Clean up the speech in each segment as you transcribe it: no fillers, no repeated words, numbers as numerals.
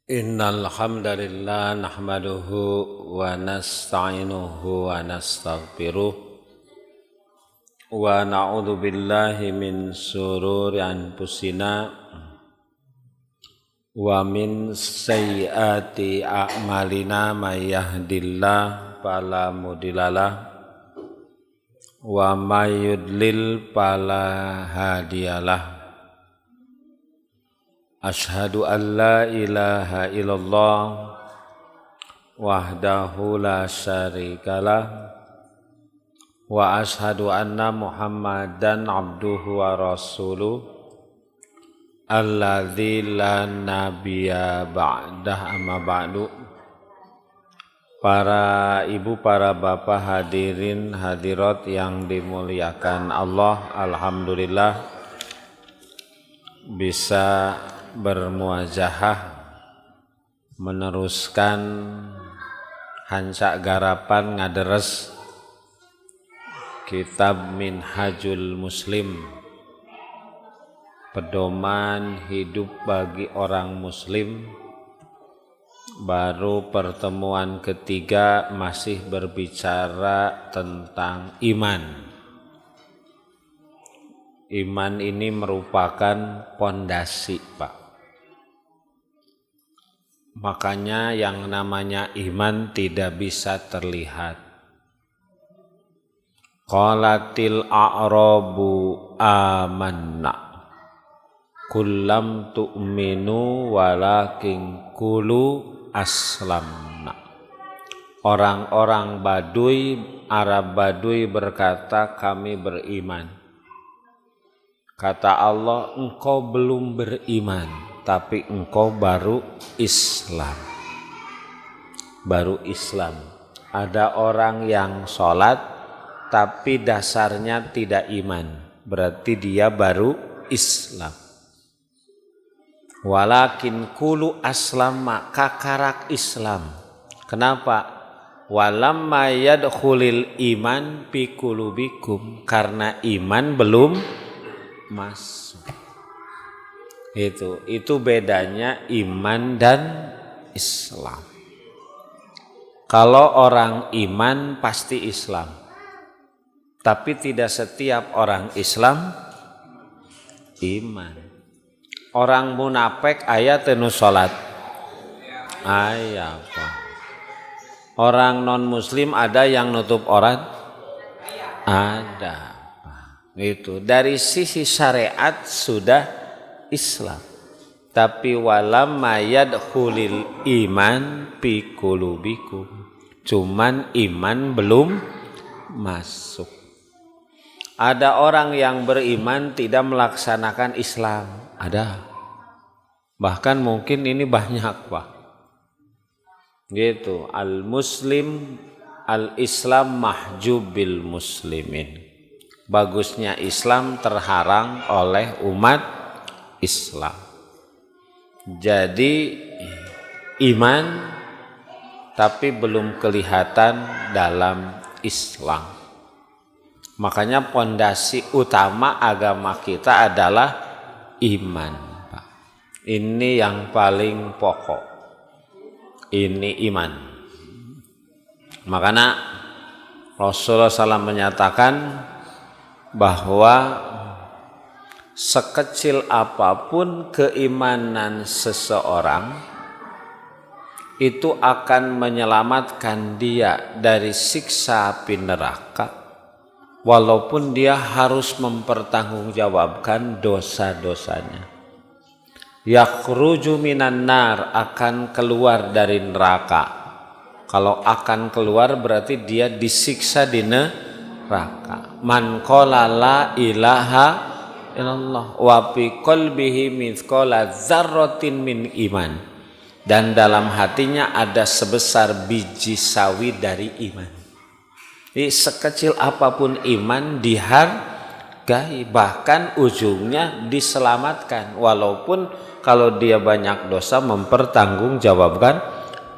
Innal hamdalillah nahmaduhu wa nasta'inuhu wa nastaghfiruh wa na'udzu billahi min shururi anfusina wa min sayyiati a'malina may yahdihillahu fala mudhillalah wa may yudlil fala hadiyalah. Ashhadu an la ilaha illallah wahdahu la syarikalah wa ashhadu anna Muhammadan abduhu wa rasuluh alladzi la nabiyya ba'dah amma ba'du. Para ibu, para bapak, hadirin hadirat yang dimuliakan Allah, alhamdulillah bisa bermuajahah meneruskan hancak garapan ngaderes kitab Minhajul Muslim, pedoman hidup bagi orang muslim. Baru pertemuan ketiga masih berbicara tentang iman. Iman ini merupakan pondasi, Pak. Makanya yang namanya iman tidak bisa terlihat. Qalatil a'rabu amanna kullam tu'minu walakin kulu aslamna. Orang-orang Baduy, Arab Baduy berkata, kami beriman. Kata Allah, engkau belum beriman, tapi engkau baru Islam. Baru Islam. Ada orang yang sholat, tapi dasarnya tidak iman. Berarti dia baru Islam. Walakin kulu aslam, maka karak Islam. Kenapa? Walamma yadkhulil iman fi qulubikum, karena iman belum masuk. Itu bedanya iman dan Islam. Kalau orang iman pasti Islam, tapi tidak setiap orang Islam iman. Orang munafik aya teu nu salat, aya apa? Orang non muslim ada yang nutup aurat, ada. Itu dari sisi syariat sudah Islam, tapi walamma yadkhulil iman fi qulubikum, cuman iman belum masuk. Ada orang yang beriman tidak melaksanakan Islam, ada. Bahkan mungkin ini banyak, Pak. Gitu, al-muslim al-islam mahjubil muslimin. Bagusnya Islam terharang oleh umat Islam. Jadi iman tapi belum kelihatan dalam Islam. Makanya pondasi utama agama kita adalah iman, Pak. Ini yang paling pokok. Ini iman. Makanya Rasulullah SAW menyatakan bahwa sekecil apapun keimanan seseorang itu akan menyelamatkan dia dari siksa api neraka, walaupun dia harus mempertanggungjawabkan dosa-dosanya. Yakhruju minan nar, akan keluar dari neraka. Kalau akan keluar berarti dia disiksa di neraka. Man qala la ilaha illallah wa fi qalbihi mithqala dzarratin min iman, dan dalam hatinya ada sebesar biji sawi dari iman. Jadi sekecil apapun iman dihargai, bahkan ujungnya diselamatkan, walaupun kalau dia banyak dosa mempertanggungjawabkan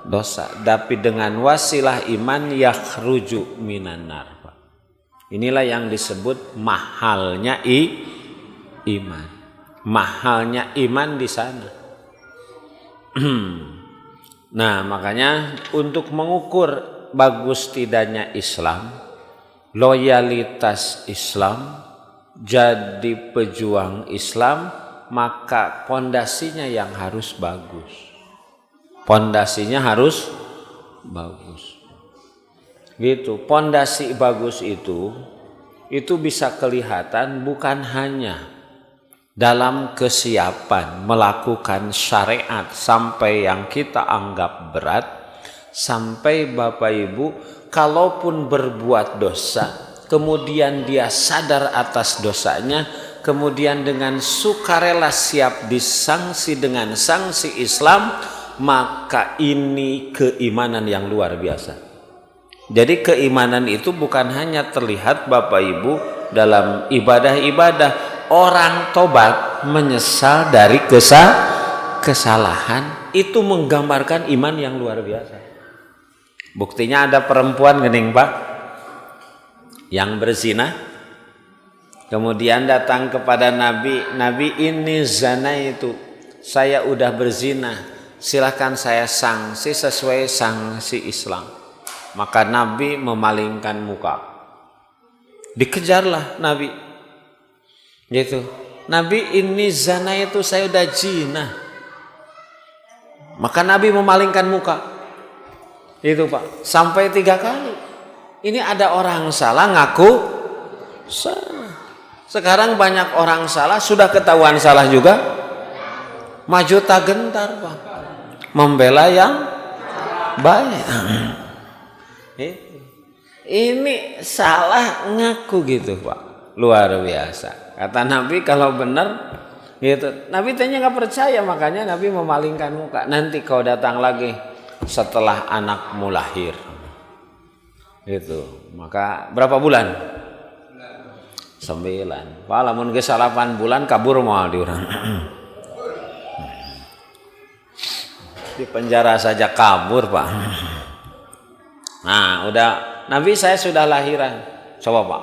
dosa, tapi dengan wasilah iman yakhruju minan nar. Inilah yang disebut mahalnya iman. Mahalnya iman di sana. Nah, makanya untuk mengukur bagus tidaknya Islam, loyalitas Islam, jadi pejuang Islam, maka pondasinya yang harus bagus. Pondasinya harus bagus. Gitu. Pondasi bagus itu bisa kelihatan bukan hanya dalam kesiapan melakukan syariat sampai yang kita anggap berat, sampai Bapak Ibu kalaupun berbuat dosa kemudian dia sadar atas dosanya, kemudian dengan sukarela siap disangsi dengan sanksi Islam, maka ini keimanan yang luar biasa. Jadi keimanan itu bukan hanya terlihat Bapak Ibu dalam ibadah-ibadah. Orang tobat menyesal dari kesalahan, itu menggambarkan iman yang luar biasa. Buktinya ada perempuan gening Pak yang berzina, kemudian datang kepada Nabi, ini zina itu, saya udah berzina, silahkan saya sanksi sesuai sanksi Islam. Maka Nabi memalingkan muka, dikejarlah Nabi. Gitu, Nabi, ini zina itu saya udah zina. Maka Nabi memalingkan muka. Itu Pak, sampai 3 kali. Ini ada orang salah ngaku salah. Sekarang banyak orang salah, sudah ketahuan salah juga, maju tak gentar Pak, membela yang baik. Ini salah ngaku gitu Pak, luar biasa. Kata Nabi kalau benar gitu. Nabi tanya nggak percaya, makanya Nabi memalingkan muka. Nanti kau datang lagi setelah anakmu lahir. Gitu. Maka berapa bulan? 9. Pak lamun geus 8 bulan kabur moal diurang. Di penjara saja kabur Pak. Nah, udah Nabi saya sudah lahiran. Coba Pak.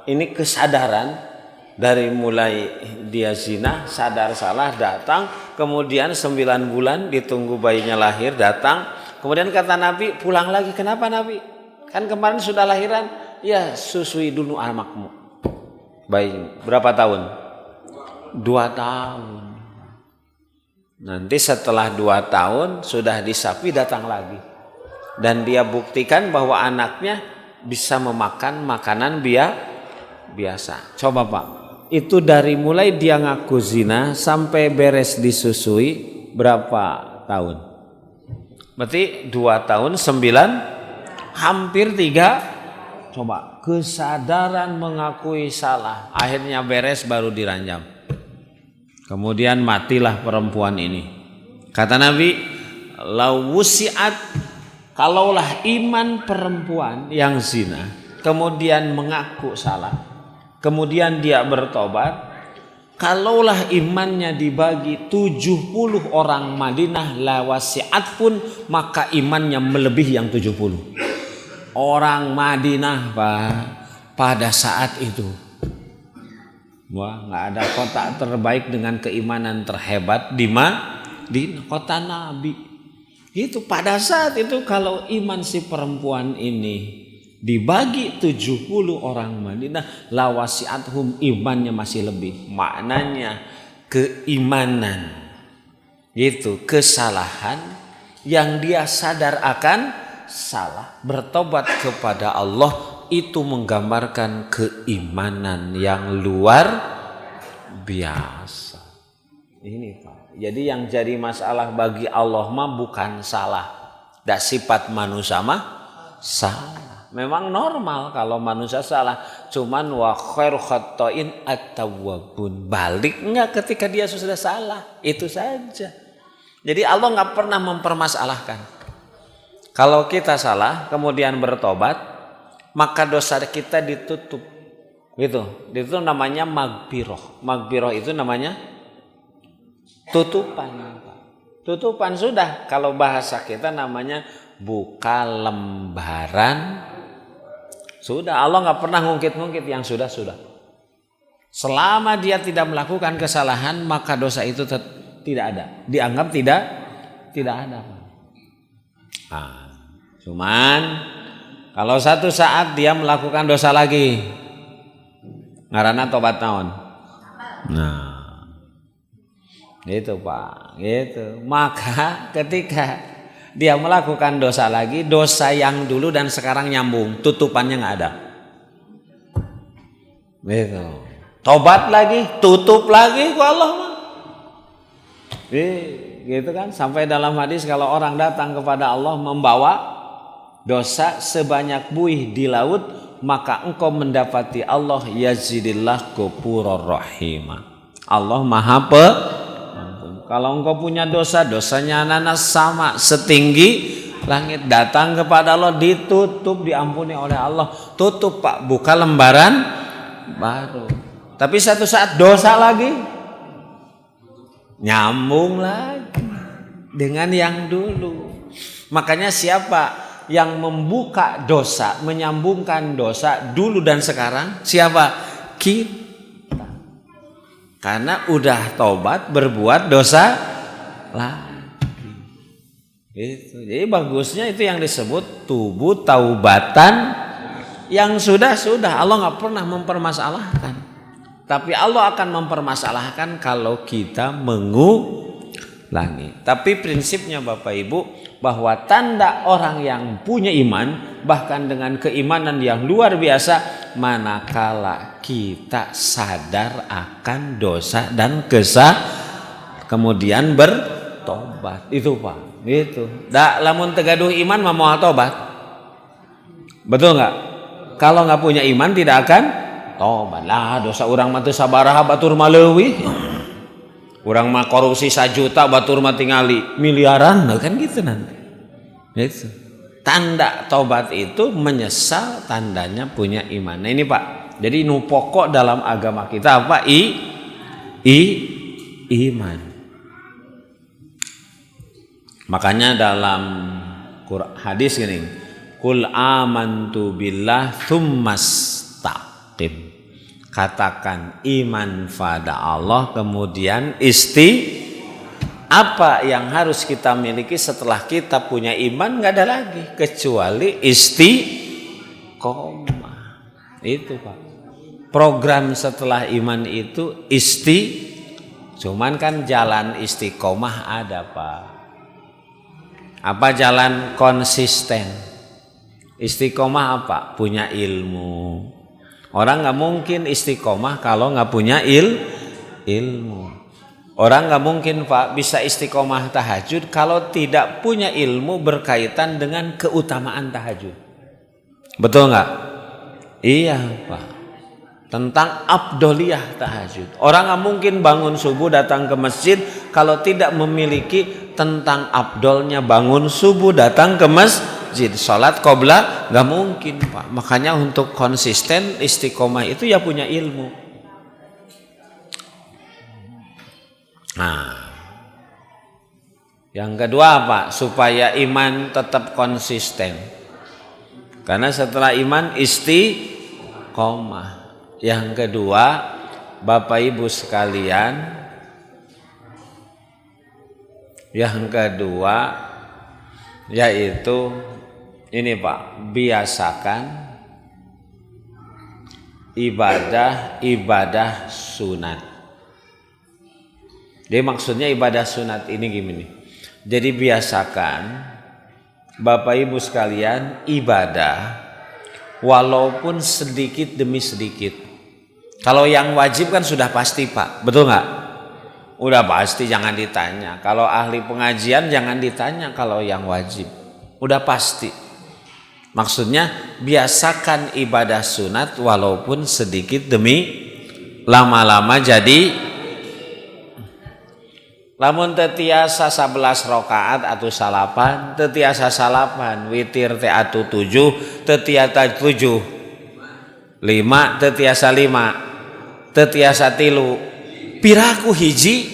Ini kesadaran. Dari mulai dia zina, sadar salah, datang, kemudian 9 bulan ditunggu bayinya lahir, datang, kemudian kata Nabi pulang lagi. Kenapa Nabi? Kan kemarin sudah lahiran. Ya susui dulu anakmu. Bayi berapa tahun? 2 tahun. Nanti setelah 2 tahun sudah disapi, datang lagi, dan dia buktikan bahwa anaknya bisa memakan makanan biasa. Coba Pak, itu dari mulai dia ngaku zina sampai beres disusui berapa tahun? Berarti 2 tahun 9, hampir 3. Coba, kesadaran mengakui salah, akhirnya beres baru diranjam. Kemudian matilah perempuan ini. Kata Nabi, lawusiat, kalaulah iman perempuan yang zina kemudian mengaku salah, kemudian dia bertobat, kalaulah imannya dibagi 70 orang Madinah lawasiat pun, maka imannya melebihi yang 70 orang Madinah Pak pada saat itu. Wah, nggak ada kota terbaik dengan keimanan terhebat di kota Nabi. Itu pada saat itu kalau iman si perempuan ini dibagi 70 orang Madinah, lawasiathum, imannya masih lebih. Maknanya keimanan itu kesalahan yang dia sadar akan salah, bertobat kepada Allah, itu menggambarkan keimanan yang luar biasa. Ini Pak. Jadi yang jadi masalah bagi Allah mah bukan salah. Dak sifat manusia mah salah. Memang normal kalau manusia salah, cuman wa khairu khata'in at-tawwabun, baliknya ketika dia sudah salah, itu saja. Jadi Allah nggak pernah mempermasalahkan. Kalau kita salah kemudian bertobat, maka dosa kita ditutup. Gitu. Itu namanya maghfirah. Maghfirah itu namanya tutupan. Tutupan sudah, kalau bahasa kita namanya buka lembaran. Sudah, Allah nggak pernah ngungkit-ngungkit yang sudah. Selama dia tidak melakukan kesalahan, maka dosa itu tidak ada. Dianggap tidak ada. Cuman kalau satu saat dia melakukan dosa lagi, ngaranna tobat naon? Nah, gitu Pak, gitu. Maka ketika dia melakukan dosa lagi, dosa yang dulu dan sekarang nyambung, tutupannya nggak ada. Gitu. Tobat lagi, tutup lagi ku Allah mah. Gitu kan, sampai dalam hadis kalau orang datang kepada Allah membawa dosa sebanyak buih di laut, maka engkau mendapati Allah yazidillah ghafurur rahimah. Allah Maha Pengampun. Kalau engkau punya dosa, dosanya nanas sama setinggi langit, datang kepada Allah ditutup, diampuni oleh Allah. Tutup Pak, buka lembaran baru. Tapi satu saat dosa lagi, nyambung lagi dengan yang dulu. Makanya siapa yang membuka dosa, menyambungkan dosa dulu dan sekarang? Siapa? Kita. Karena udah tobat berbuat dosa lagi. Itu. Jadi bagusnya itu yang disebut tubuh taubatan yang sudah Allah nggak pernah mempermasalahkan. Tapi Allah akan mempermasalahkan kalau kita mengulangi. Tapi prinsipnya Bapak Ibu, bahwa tanda orang yang punya iman, bahkan dengan keimanan yang luar biasa, manakala kita sadar akan dosa dan kemudian bertobat. Itu Pak, itu. Lamun tegaduh iman mau tobat, betul nggak? Kalau nggak punya iman tidak akan tobat. Lah dosa orang mah teu sabaraha batur maleuwih. Urang mah korupsi 1 juta batur mah tingali miliaran, nah kan gitu nanti. Itu. Tanda tobat itu menyesal, tandanya punya iman. Nah ini Pak. Jadi nu pokok dalam agama kita apa? Iman. Makanya dalam hadis gini, Qul amantu billah tsumastaqim. Katakan iman pada Allah, kemudian apa yang harus kita miliki setelah kita punya iman? Nggak ada lagi kecuali istiqomah. Itu Pak. Program setelah iman itu cuman kan jalan istiqomah ada Pak. Apa jalan konsisten? Istiqomah apa? Punya ilmu. Orang nggak mungkin istiqomah kalau nggak punya ilmu. Orang nggak mungkin Pak bisa istiqomah tahajud kalau tidak punya ilmu berkaitan dengan keutamaan tahajud. Betul nggak? Iya Pak. Tentang afdoliyah tahajud. Orang nggak mungkin bangun subuh datang ke masjid kalau tidak memiliki tentang afdolnya bangun subuh datang ke masjid. Salat qobla nggak mungkin Pak. Makanya untuk konsisten istiqomah itu ya punya ilmu. Nah, yang kedua Pak, supaya iman tetap konsisten. Karena setelah iman istiqomah. Yang kedua, Bapak Ibu sekalian, yang kedua yaitu ini Pak, biasakan ibadah sunat. Jadi maksudnya ibadah sunat ini gini. Jadi biasakan Bapak Ibu sekalian ibadah walaupun sedikit demi sedikit. Kalau yang wajib kan sudah pasti Pak, betul nggak? Udah pasti, jangan ditanya. Kalau ahli pengajian jangan ditanya kalau yang wajib. Udah pasti. Maksudnya biasakan ibadah sunat walaupun sedikit demi lama-lama jadi. Lamun tetiasa 11 rakaat atau salapan, tetiasa salapan, witir teh atu 7, tetiasa 7, 5, tetiasa 5, tetiasa 3, piraku hiji.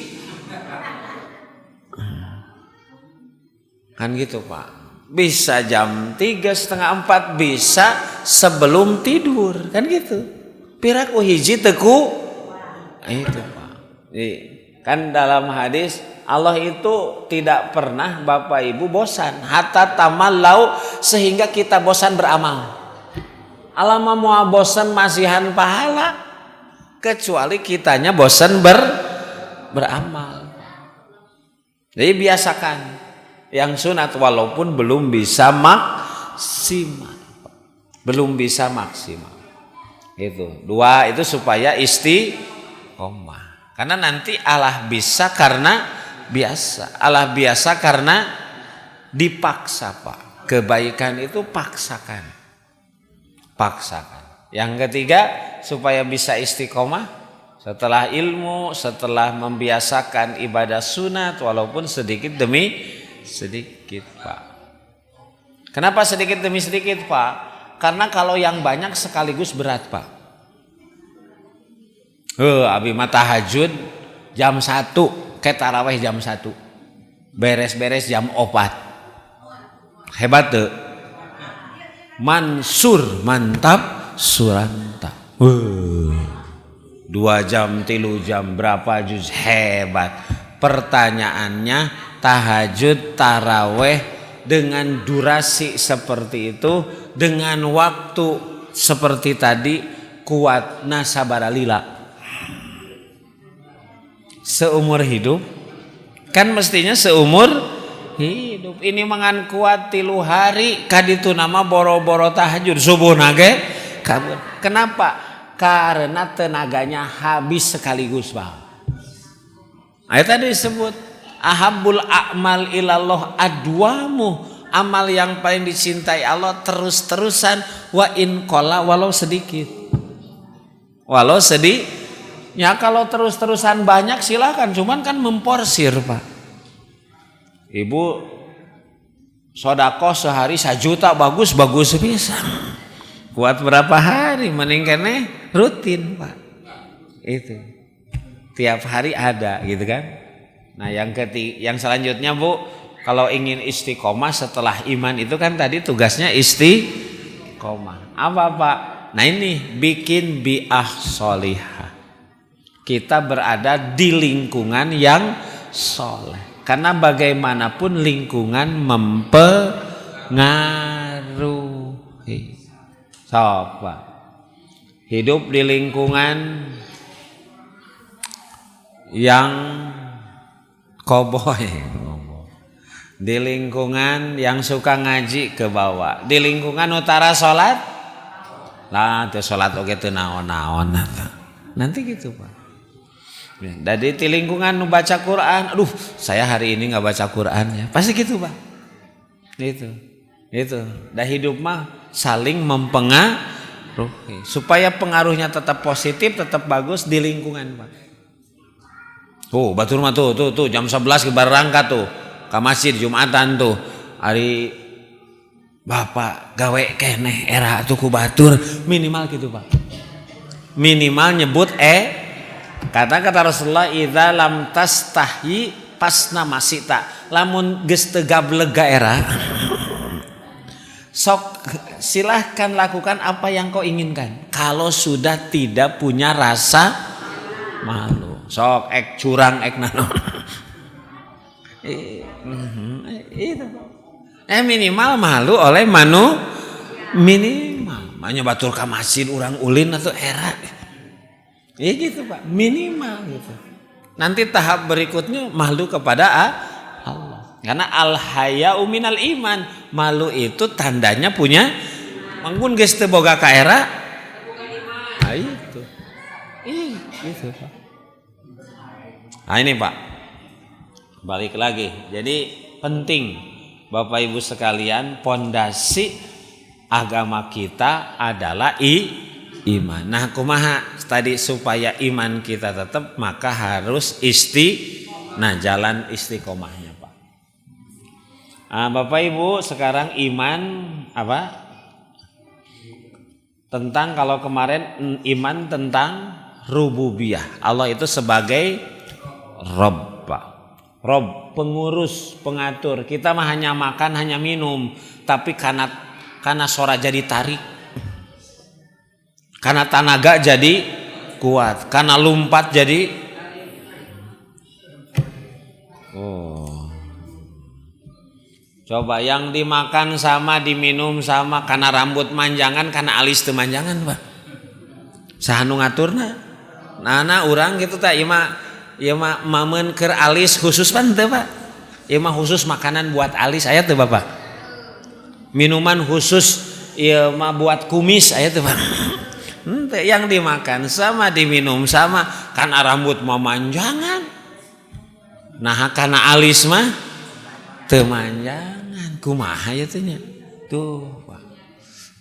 Kan gitu Pak. Bisa jam 3:30, 4, bisa sebelum tidur, kan gitu. Piraku hiji teku itu Pak. Kan dalam hadis Allah itu tidak pernah Bapak Ibu bosan. Hatta tamallau, sehingga kita bosan beramal. Allah mau bosan masihan pahala, kecuali kitanya bosan beramal. Jadi biasakan yang sunat walaupun belum bisa maksimal. Belum bisa maksimal. Itu. Dua itu supaya istiqomah. Karena nanti Allah bisa karena biasa. Allah biasa karena dipaksa, Pak. Kebaikan itu paksakan. Paksakan. Yang ketiga, supaya bisa istiqomah setelah ilmu, setelah membiasakan ibadah sunat walaupun sedikit demi sedikit, Pak. Kenapa sedikit demi sedikit, Pak? Karena kalau yang banyak sekaligus berat, Pak. Abi mah tahajud jam 1, ke tarawih jam 1. Beres-beres jam 4. Hebat tuh. Mansur, mantap, surantap. 2 jam, 3 jam, berapa juz, hebat. Pertanyaannya, tahajud, tarawih dengan durasi seperti itu, dengan waktu seperti tadi, kuatna sabaralila seumur hidup? Kan mestinya seumur hidup. Ini mangan kuat 3 hari kaditu nama boro-boro tahajud subuh nage kabur. Kenapa? Karena tenaganya habis sekaligus, Bang. Ayat tadi disebut ahabbul a'mal ilallah adwamu, amal yang paling dicintai Allah terus-terusan, wa in qalla, walau sedikit. Walau sedih, ya kalau terus-terusan banyak silakan, cuman kan memporsir, Pak. Ibu sodako sehari 1 juta, bagus bisa. Kuat berapa hari, mending kene rutin, Pak. Itu tiap hari ada gitu kan. Nah yang selanjutnya, Bu, kalau ingin istiqomah setelah iman itu kan tadi tugasnya istiqomah. Apa, Pak? Nah ini bikin bi'ah sholihah. Kita berada di lingkungan yang soleh. Karena bagaimanapun lingkungan mempengaruhi. Coba hidup di lingkungan yang koboy, di lingkungan yang suka ngaji ke bawah, di lingkungan utara sholat lah, tuh sholat oke tuh naon-naon nanti gitu, Pak. Dari di lingkungan baca Quran, aduh saya hari ini nggak baca Quran ya, pasti gitu, Pak. Itu. Dah hidup mah saling mempengaruhi supaya pengaruhnya tetap positif, tetap bagus di lingkungan, Pak. Tuh batur mah tuh jam 11 ke berangkat tuh ke masjid Jumatan tuh, hari Bapak gawe keneh era tuh ku batur minimal gitu, Pak. Minimal nyebut kata Rasulullah, idza lam tastahi pasna masita, lamun geus teu gablega era sok silahkan lakukan apa yang kau inginkan kalau sudah tidak punya rasa malu. Sok curang nano itu minimal malu oleh minimal makanya batur ka masjid urang ulin atau era gitu, Pak, minimal gitu. Nanti tahap berikutnya malu kepada Allah, karena al-haya'u minal iman, malu itu tandanya punya manggun geus teu boga ka era itu gitu, Pak. Nah ini, Pak, balik lagi. Jadi penting Bapak Ibu sekalian, pondasi agama kita adalah iman. Nah kumaha tadi supaya iman kita tetap, maka harus jalan istiqomahnya, Pak. Bapak Ibu sekarang iman apa? Tentang kalau kemarin iman tentang rububiyah, Allah itu sebagai Rabb, pengurus, pengatur. Kita mah hanya makan, hanya minum, tapi karena sora jadi tarik, karena tenaga jadi kuat, karena lompat jadi Oh. Coba yang dimakan sama diminum sama karena rambut manjangan karena alis teu manjangan Pak. Saha nu ngaturna? Nah urang gitu tah ieu mah mameun keur alis khusus pan teu Pak. Ieu mah khusus makanan buat alis aya teu Bapak? Minuman khusus ieu mah buat kumis aya teu Pak? Henteu, yang dimakan sama diminum sama karena rambut mah manjangan. Nah karena alis mah teu manjangan. Kumaha ya teh nya? Tuh, Pak.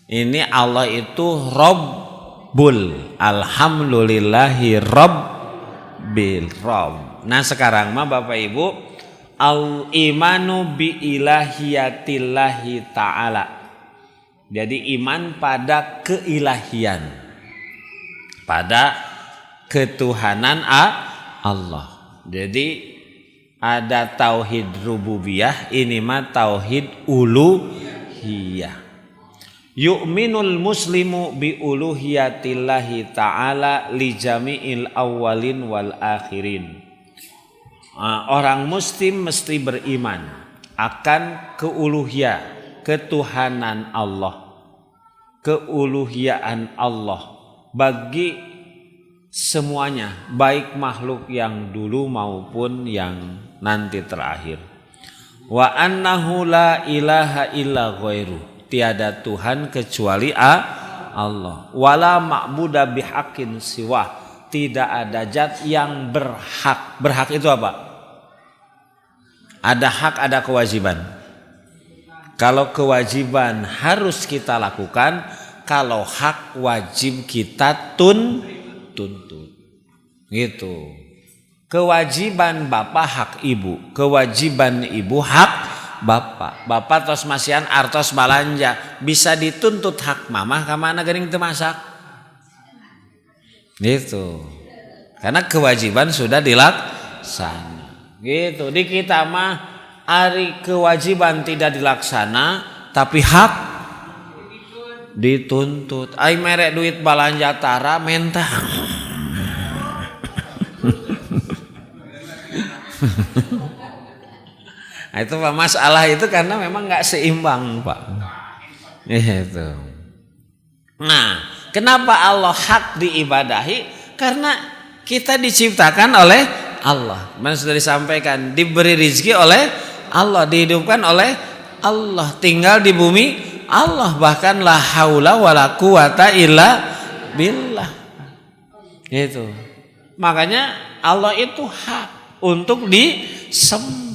Ini Allah itu Rabbul. Alhamdulillahi Rabbil Rabb. Nah, sekarang mah Bapak Ibu, al-imanu bi ilahiyatillahi ta'ala. Jadi iman pada keilahian. Pada ketuhanan Allah. Jadi ada tauhid rububiyah, ini mah tauhid uluhiyah. Yu'minul muslimu bi uluhiyatillahi ta'ala li jami'il awwalin wal akhirin. Orang muslim mesti beriman akan keuluhiyah, ketuhanan Allah, keuluhiyaan Allah bagi semuanya, baik makhluk yang dulu maupun yang nanti terakhir. Wa annahu la ilaha illa ghairu, tiada Tuhan kecuali Allah. Wala ma'buda bihaqqin siwa, tidak ada zat yang berhak. Berhak itu apa? Ada hak, ada kewajiban. Kalau kewajiban harus kita lakukan, kalau hak wajib kita tuntut gitu. Kewajiban bapak hak ibu, kewajiban ibu hak bapak. Bapak tos masihan artos balanja, bisa dituntut hak mamah ka mana geuning teu masak gitu, karena kewajiban sudah dilaksana gitu. Di kita mah ari kewajiban tidak dilaksana tapi hak dituntut. Ai merek duit balanja tara mentah. Nah, itu Pak, masalah itu karena memang nggak seimbang Pak. Itu. Nah, kenapa Allah hak diibadahi? Karena kita diciptakan oleh Allah. Mana sudah disampaikan, diberi rezeki oleh Allah, dihidupkan oleh Allah, tinggal di bumi Allah, bahkan la haula wala quwata illa billah. Gitu. Makanya Allah itu hak untuk disembah.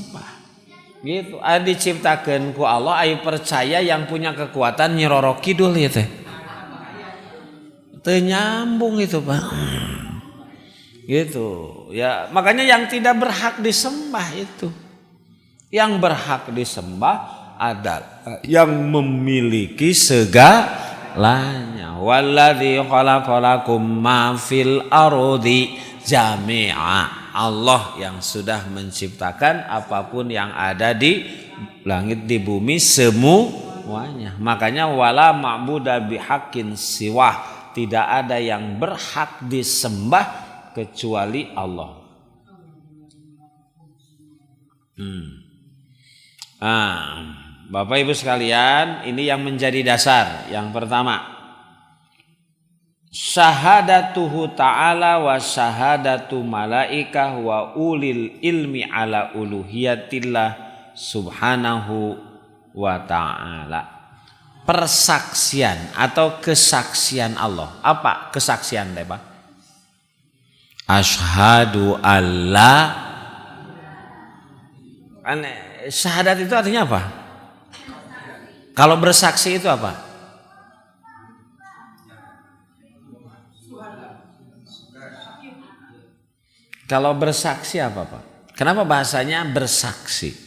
Gitu. Diciptakeun ku Allah, ai percaya yang punya kekuatan nyiroro kidul ya teh. Teu nyambung itu, Pak. Gitu. Ya, makanya yang tidak berhak disembah itu. Yang berhak disembah adalah yang memiliki segalanya. Walladzi khalaqalakum ma fil ardi jami'a. Allah yang sudah menciptakan apapun yang ada di langit di bumi semuanya. Makanya wala ma'buda bihaqqin siwah, tidak ada yang berhak disembah kecuali Allah. Bapak Ibu sekalian, ini yang menjadi dasar. Yang pertama, syahadatuhu ta'ala wa syahadatu malaikah wa ulil ilmi ala uluhiyatillah subhanahu wa ta'ala. Persaksian atau kesaksian Allah. Apa kesaksian deh Pak? Asyhadu alla. Syahadat itu artinya apa? Kalau bersaksi itu apa? Kalau bersaksi apa Pak? Kenapa bahasanya bersaksi?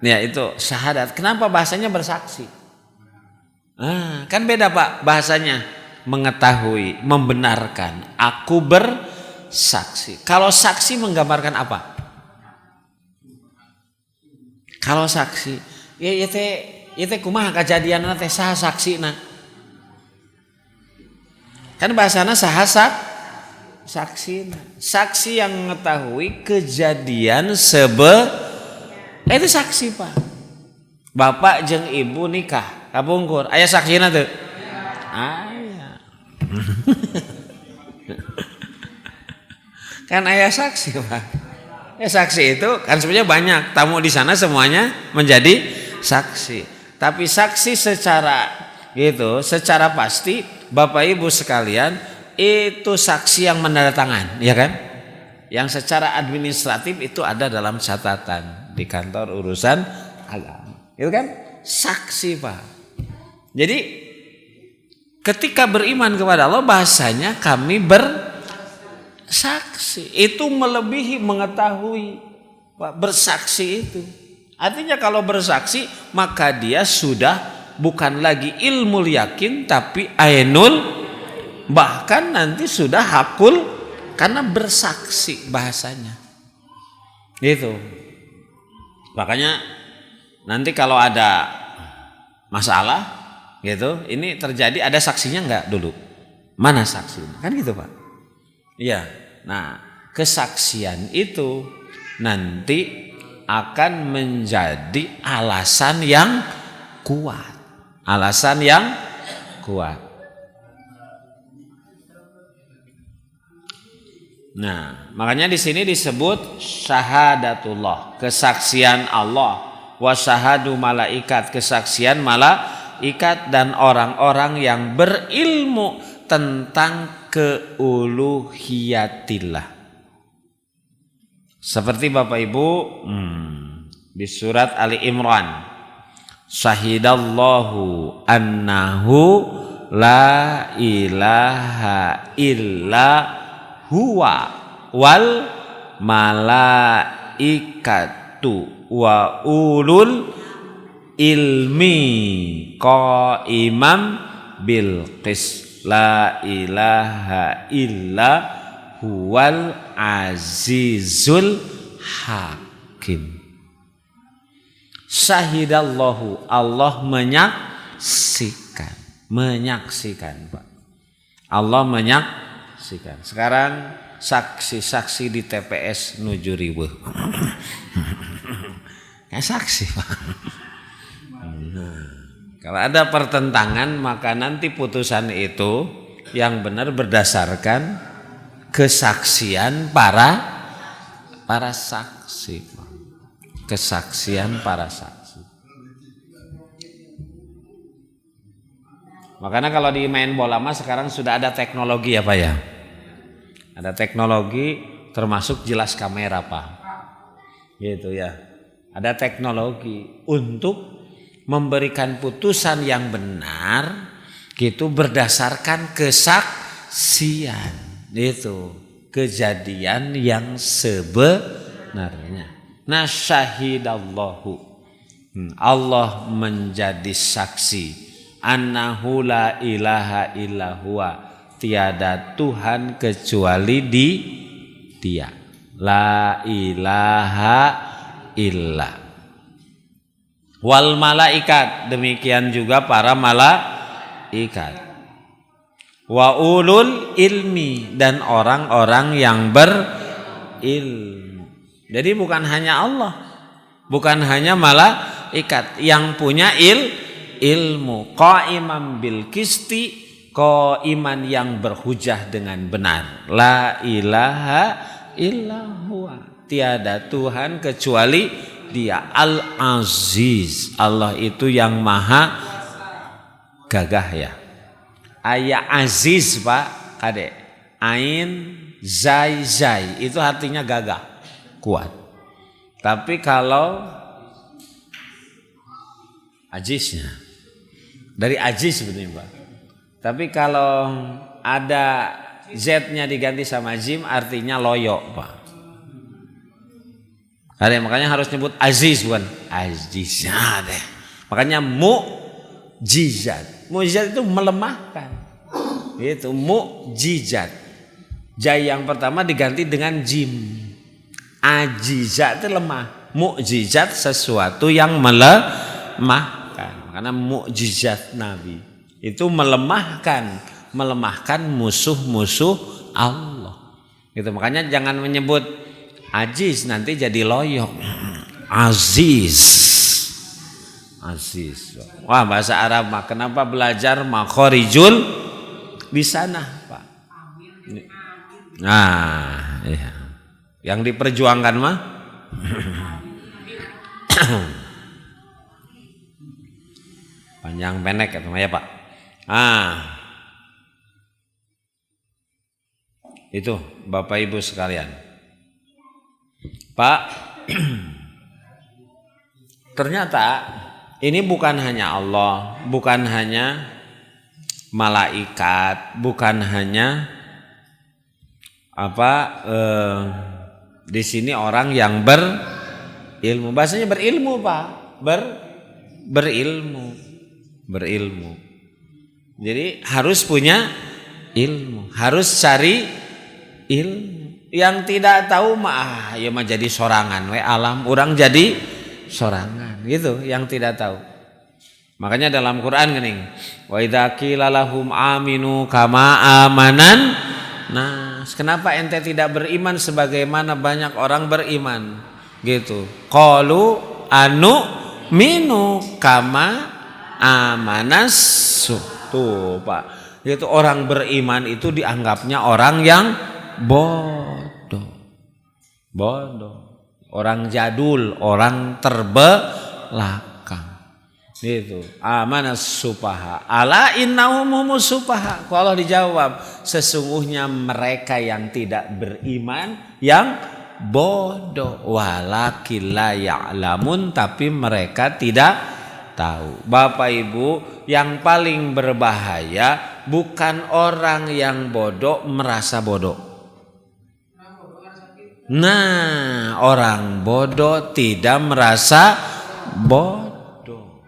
Ya itu syahadat. Kenapa bahasanya bersaksi? Kan beda Pak bahasanya. Mengetahui, membenarkan. Aku bersaksi. Kalau saksi menggambarkan apa? Kalau saksi, ya teh kumaha kejadianna teh saha saksina? Kan bahasana saha saksi yang mengetahui kejadian itu saksi Pak. Bapak jeung ibu nikah kapungkur aya saksina teu? Aya. Kan aya saksi Pak. Ya saksi itu kan sebenarnya banyak, tamu di sana semuanya menjadi saksi. Tapi saksi secara pasti Bapak Ibu sekalian itu saksi yang menandatangan, ya kan? Yang secara administratif itu ada dalam catatan di kantor urusan agama. Itu kan saksi Pak. Jadi ketika beriman kepada Allah bahasanya kami bersaksi. Itu melebihi mengetahui Pak, bersaksi itu. Artinya kalau bersaksi maka dia sudah bukan lagi ilmu yakin tapi ainul, bahkan nanti sudah hakul karena bersaksi bahasanya. Gitu. Makanya nanti kalau ada masalah gitu, ini terjadi ada saksinya enggak dulu? Mana saksinya? Kan gitu Pak. Iya. Nah, kesaksian itu nanti akan menjadi alasan yang kuat. Alasan yang kuat. Nah, makanya di sini disebut syahadatullah, kesaksian Allah, wa syahadu malaikat, kesaksian malaikat dan orang-orang yang berilmu tentang keuluhiyatillah. Seperti Bapak Ibu di surat Ali Imran, syahidallahu annahu la ilaha illa huwa wal malaikatu wa ulul ilmi qaimam bil qis la ilaha illa huwal azizul hakim. Syahidallahu, Allah menyaksikan Pak. Allah menyaksikan. Sekarang saksi-saksi di TPS nuju ribuh. Kayak saksi Pak. Kalau ada pertentangan maka nanti putusan itu yang benar berdasarkan kesaksian para saksi. Kesaksian para saksi. Makanya kalau di main bola mas sekarang sudah ada teknologi ya Pak ya. Ada teknologi termasuk jelas kamera Pak. Gitu ya. Ada teknologi untuk memberikan putusan yang benar gitu berdasarkan kesaksian itu kejadian yang sebenarnya. Nah syahidallahu, Allah menjadi saksi annahu la ilaha illa huwa, tiada Tuhan kecuali Dia, la ilaha illa. Wal malaikat, demikian juga para malaikat. Wa ulul ilmi, dan orang-orang yang berilmu. Jadi bukan hanya Allah, bukan hanya malaikat yang punya ilmu. Qaimam bil qisti, qaiman yang berhujah dengan benar. La ilaha illa huwa, tiada Tuhan kecuali Dia. Al-Aziz, Allah itu yang maha gagah ya. Aya aziz Pak, Kade. Ain zai itu artinya gagah, kuat. Tapi kalau ajiznya dari aziz sebenarnya Pak. Tapi kalau ada Z-nya diganti sama jim artinya loyo Pak. Ada makanya harus nyebut aziz bukan aziz. Nah, deh. Makanya mu'jizat. Mu'jizat itu melemahkan. Itu mu'jizat. Jai yang pertama diganti dengan jim. Ajizat itu lemah. Mu'jizat sesuatu yang melemahkan. Karena mu'jizat Nabi itu melemahkan musuh-musuh Allah. Gitu, makanya jangan menyebut aziz nanti jadi loyok. Aziz. Wah, bahasa Arab mah kenapa belajar makhorijul di sana, Pak? Nah, iya. Yang diperjuangkan mah panjang pendek ya Pak. Itu Bapak Ibu sekalian. Pak, ternyata ini bukan hanya Allah, bukan hanya malaikat, bukan hanya di sini orang yang berilmu. Bahasanya berilmu, Pak. Berilmu. Jadi harus punya ilmu, harus cari ilmu. Yang tidak tahu mah ya mah jadi sorangan we alam, orang jadi sorangan gitu yang tidak tahu. Makanya dalam Quran geuning, wa idza qila lahum aminu kama amanan. Nah, kenapa ente tidak beriman sebagaimana banyak orang beriman? Gitu. Qalu anu minu kama amanas. Tuh, Pak. Gitu, orang beriman itu dianggapnya orang yang bodoh, orang jadul, orang terbelakang. Gitu. Amanas supaha. Ala innahum humus supaha. Kalau dijawab, sesungguhnya mereka yang tidak beriman yang bodoh. Walakin la ya'lamun, tapi mereka tidak tahu. Bapak Ibu, yang paling berbahaya bukan orang yang bodoh merasa bodoh. Nah, orang bodoh tidak merasa bodoh.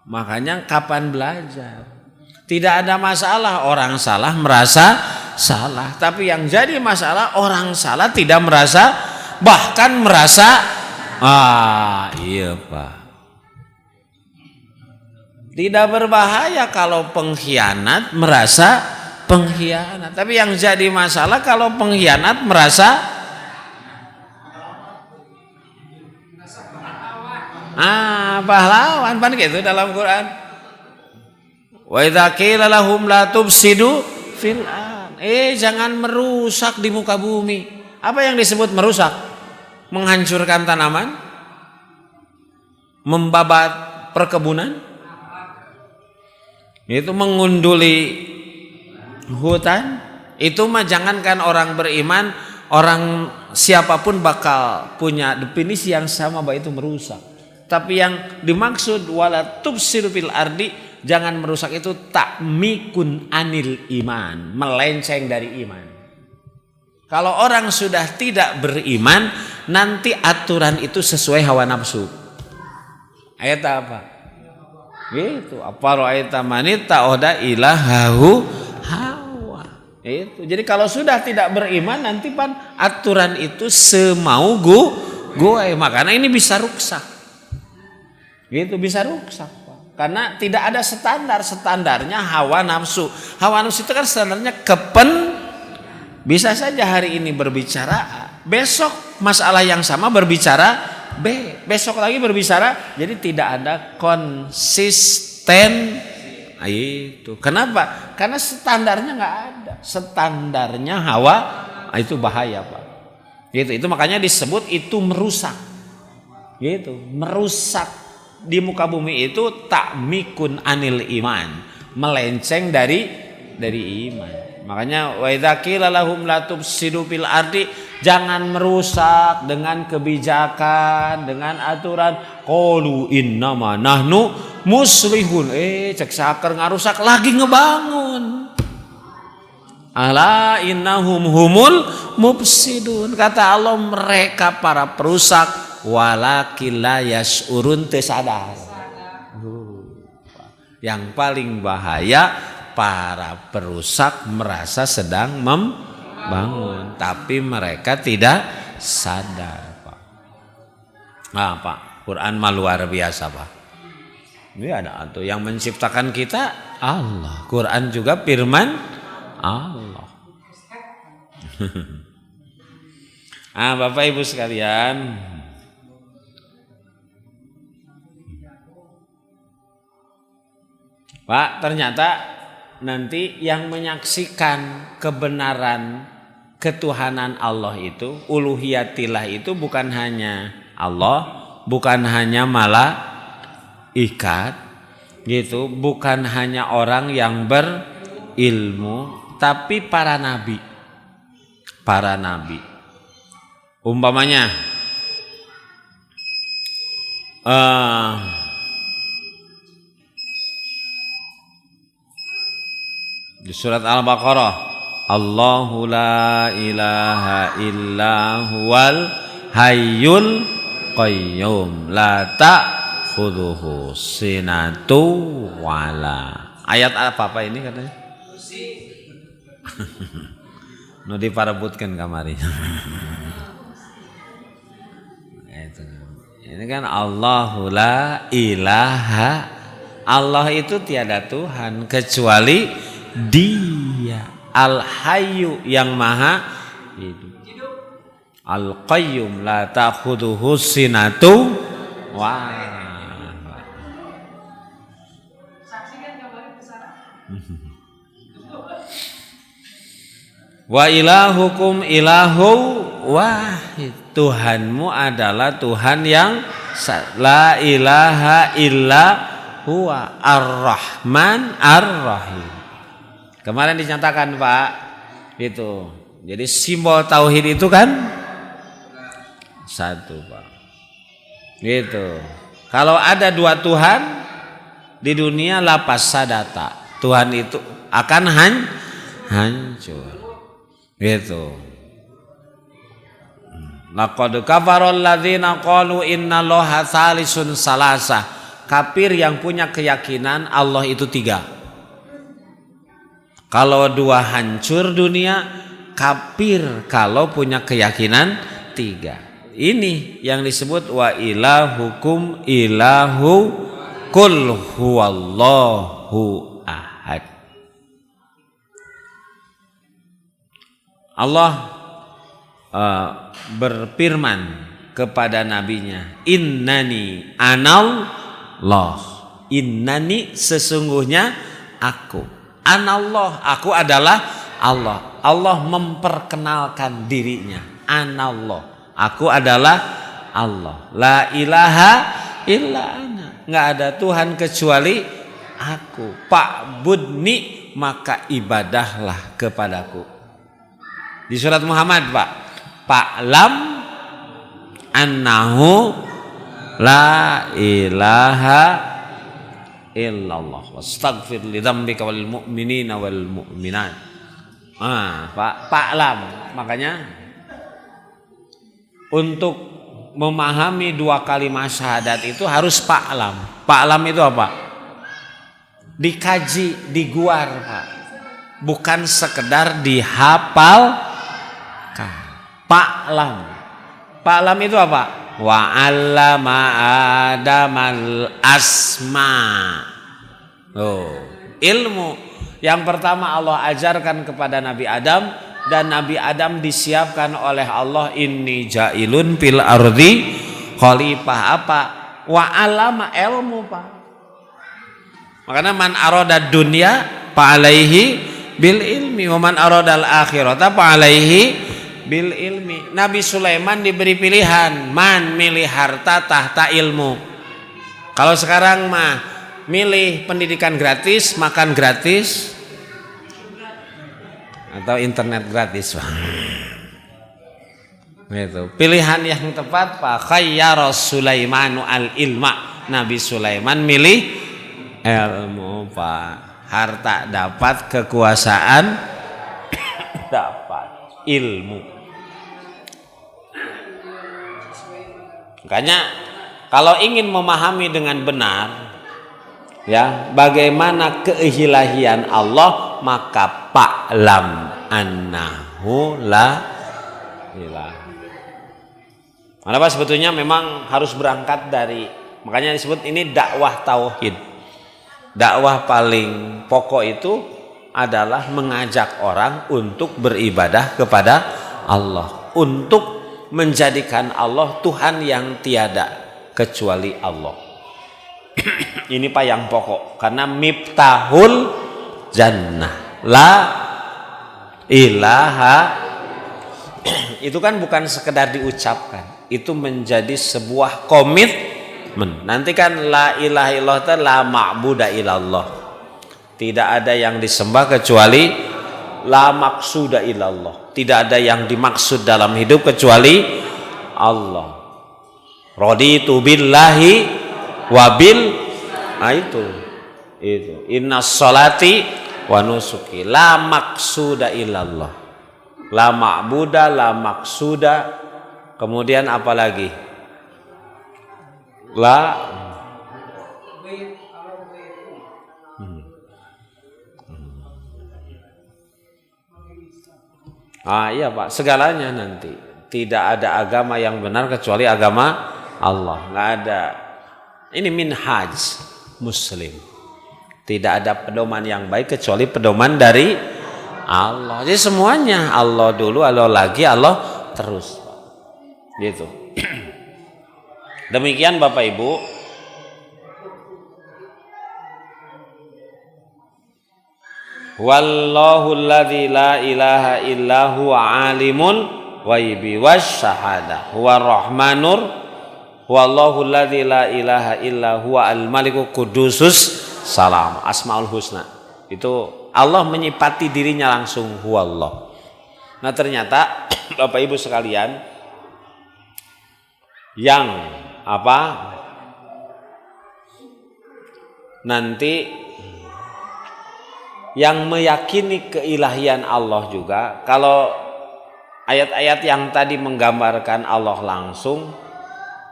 Makanya kapan belajar? Tidak ada masalah orang salah merasa salah, tapi yang jadi masalah orang salah tidak merasa, bahkan merasa iya Pak. Tidak berbahaya kalau pengkhianat merasa pengkhianat, tapi yang jadi masalah kalau pengkhianat merasa pahlawan, kan gitu dalam Quran. Wa idza qila lahum la tufsidu fil ard. Jangan merusak di muka bumi. Apa yang disebut merusak? Menghancurkan tanaman? Membabat perkebunan? Itu mengunduli hutan? Itu mah jangankan orang beriman, orang siapapun bakal punya definisi yang sama bahwa itu merusak. Tapi yang dimaksud wala tufsidu fil ardi, jangan merusak itu takmikun anil iman, melenceng dari iman. Kalau orang sudah tidak beriman, nanti aturan itu sesuai hawa nafsu. Ayat apa? Gitu. Apa ra'aita manita oda ilahahu hawa. Itu. Jadi kalau sudah tidak beriman, nanti pan aturan itu semau gue, makanya ini bisa rusak. Gitu, bisa rusak, Pak. Karena tidak ada standarnya hawa nafsu. Hawa nafsu itu kan standarnya bisa saja hari ini berbicara A, besok masalah yang sama berbicara B, besok lagi berbicara, jadi tidak ada konsisten. Itu kenapa? Karena standarnya nggak ada, standarnya hawa, itu bahaya Pak. Gitu, itu makanya disebut itu merusak. Gitu, merusak di muka bumi itu takmikun anil iman, melenceng dari iman. Makanya wa idza qila lahum la tufsidu fil ardi, jangan merusak dengan kebijakan, dengan aturan. Qalu innama nahnu muslihun. Cek saker ngarusak lagi ngebangun. Ala innahum humul mufsidun. Kata Allah, mereka para perusak. Walakin la yash'urun, teu sadar. Yang paling bahaya para perusak merasa sedang membangun, tapi mereka tidak sadar, Pak. Nah, Pak, Quran mah luar biasa, Pak. Ini ada tuh yang menciptakan kita Allah. Quran juga firman Allah. Bapak Ibu sekalian, Pak, ternyata nanti yang menyaksikan kebenaran ketuhanan Allah itu, uluhiyatillah itu bukan hanya Allah, bukan hanya malaikat gitu, bukan hanya orang yang berilmu, tapi para nabi. Para nabi. Umpamanya di surat Al-Baqarah, Allahu la ilaha illa huwal hayyul qayyum la ta'khudhuhu sinatu wala. Ayat apa ini katanya? Nu diparebutkeun kamari. Ini kan Allahu la ilaha, Allah itu tiada Tuhan kecuali Dia. Al-Hayyu yang maha hidup. Al-Qayyum la ta'khudhuhu sinatu wa wa ilahukum ilahu wahid. Tuhanmu adalah Tuhan yang la ilaha illa huwa ar-Rahman ar-Rahim. Kemarin dinyatakan Pak, itu. Jadi simbol tauhid itu kan satu Pak. Gitu. Kalau ada dua Tuhan di dunia lapas sadata, Tuhan itu akan hancur. Gitu. Laqad kafarul ladzina qalu innallaha tsalisun salasa. Kafir yang punya keyakinan Allah itu tiga. Kalau dua hancur dunia, kafir kalau punya keyakinan tiga. Ini yang disebut wa ilahukum ilahu kul huwallahu ahad. Allah berfirman kepada nabinya, innani anallah. Innani sesungguhnya aku. Anallah, aku adalah Allah. Allah memperkenalkan dirinya. Anallah, aku adalah Allah. La ilaha illa ana. Enggak ada Tuhan kecuali aku. Fa'budni, maka ibadahlah kepadaku. Di surat Muhammad Pak, Fa'lam annahu la ilaha illallah wastaghfir li dzambika wal mu'minina wal mu'minat. Fa'lam. Makanya untuk memahami dua kalimat syahadat itu harus fa'lam. Fa'lam itu apa? Dikaji, diguar Pak. Bukan sekedar dihafal. Fa'lam. Fa'lam itu apa? Wa 'allama Adamal asma. Ilmu yang pertama Allah ajarkan kepada Nabi Adam, dan Nabi Adam disiapkan oleh Allah, inni ja'ilun fil ardi khalifah. Apa? Wa 'allama, ilmu Pak. Makanya man arada dunya fa alaihi bil ilmi wa man arada al akhirata fa alaihi bil ilmi. Nabi Sulaiman diberi pilihan, man milih harta tahta ilmu. Kalau sekarang mah milih pendidikan gratis, makan gratis, atau internet gratis. Itu pilihan yang tepat Pak. Khayyara Sulaimanu al ilma. Nabi Sulaiman milih ilmu Pak. Harta dapat, kekuasaan dapat, ilmu. Makanya kalau ingin memahami dengan benar ya bagaimana keilahian Allah, maka fa'lam annahu la ilaha. Kenapa sebetulnya memang harus berangkat dari, makanya disebut ini dakwah tauhid. Dakwah paling pokok itu adalah mengajak orang untuk beribadah kepada Allah, untuk menjadikan Allah Tuhan yang tiada kecuali Allah. Ini Pak yang pokok, karena miftahul jannah la ilaha itu kan bukan sekedar diucapkan, itu menjadi sebuah komitmen. Nanti kan la ilaha illallah itu la ma'buda illallah, tidak ada yang disembah kecuali, la maksuda illallah, tidak ada yang dimaksud dalam hidup kecuali Allah. Raditu billahi wabil, nah itu inna sholati wa nusuki la maksuda illallah, la ma'buda la maksuda. Kemudian apa lagi? La iya Pak, segalanya nanti. Tidak ada agama yang benar kecuali agama Allah, nggak ada. Ini minhaj muslim. Tidak ada pedoman yang baik kecuali pedoman dari Allah. Jadi semuanya Allah dulu, Allah lagi, Allah terus. Gitu. Demikian Bapak Ibu. Wallahu alladzi la ilaha illa huwa alimul ghaibi wasyahada huwa rahmanur wallahu alladzi la ilaha illa huwa al-maliku qudusus salam, asmaul husna. Itu Allah menyifati dirinya langsung huwallah. Nah ternyata Bapak Ibu sekalian, yang apa nanti yang meyakini keilahian Allah juga, kalau ayat-ayat yang tadi menggambarkan Allah langsung,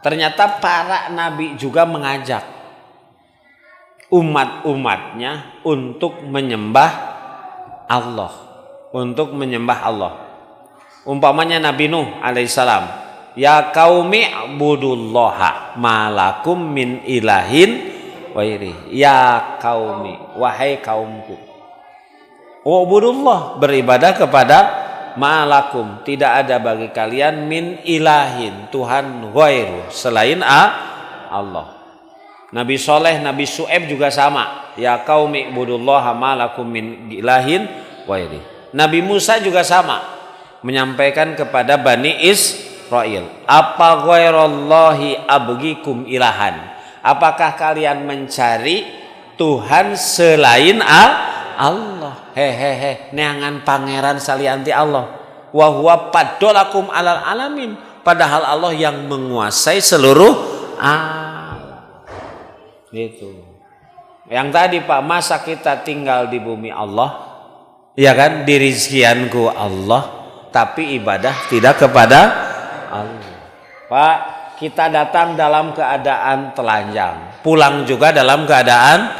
ternyata para nabi juga mengajak umat-umatnya untuk menyembah Allah, untuk menyembah Allah. Umpamanya Nabi Nuh alaihissalam, ya qaumi ibudullaha malakum min ilahin wairi. Ya qaumi, wahai kaumku, wa'budullah, beribadah kepada malakum, tidak ada bagi kalian min ilahin, Tuhan ghairu, selain Allah. Nabi Soleh, Nabi Syu'aib juga sama, ya qaumi ibudullaha malakum min ilahin ghairi. Nabi Musa juga sama, menyampaikan kepada Bani Israel, apa ghairallahi abgikum ilahan, apakah kalian mencari Tuhan selain Allah? Hehehe, neangan pangeran salianti Allah. Wa huwa paddolakum alal alamin, padahal Allah yang menguasai seluruh alam. Gitu. Yang tadi Pak, masa kita tinggal di bumi Allah, ya kan, di rizkianku Allah, tapi ibadah tidak kepada Allah. Pak, kita datang dalam keadaan telanjang, pulang juga dalam keadaan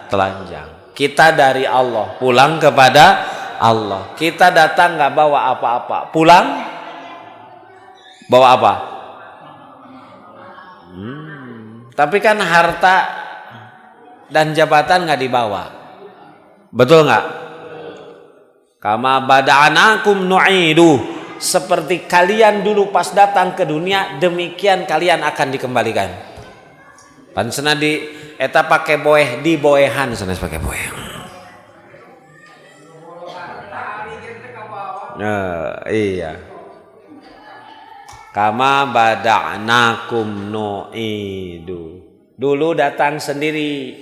telanjang. Kita dari Allah, pulang kepada Allah. Kita datang nggak bawa apa-apa, pulang bawa apa? Tapi kan harta dan jabatan nggak dibawa, betul nggak? Kama bada'anakum nu'idu, seperti kalian dulu pas datang ke dunia, demikian kalian akan dikembalikan. Pansena di eta pakai boeh, di boehan sanes pakai boeh. Iya. Kama bada'nakum nu'idu. Dulu datang sendiri.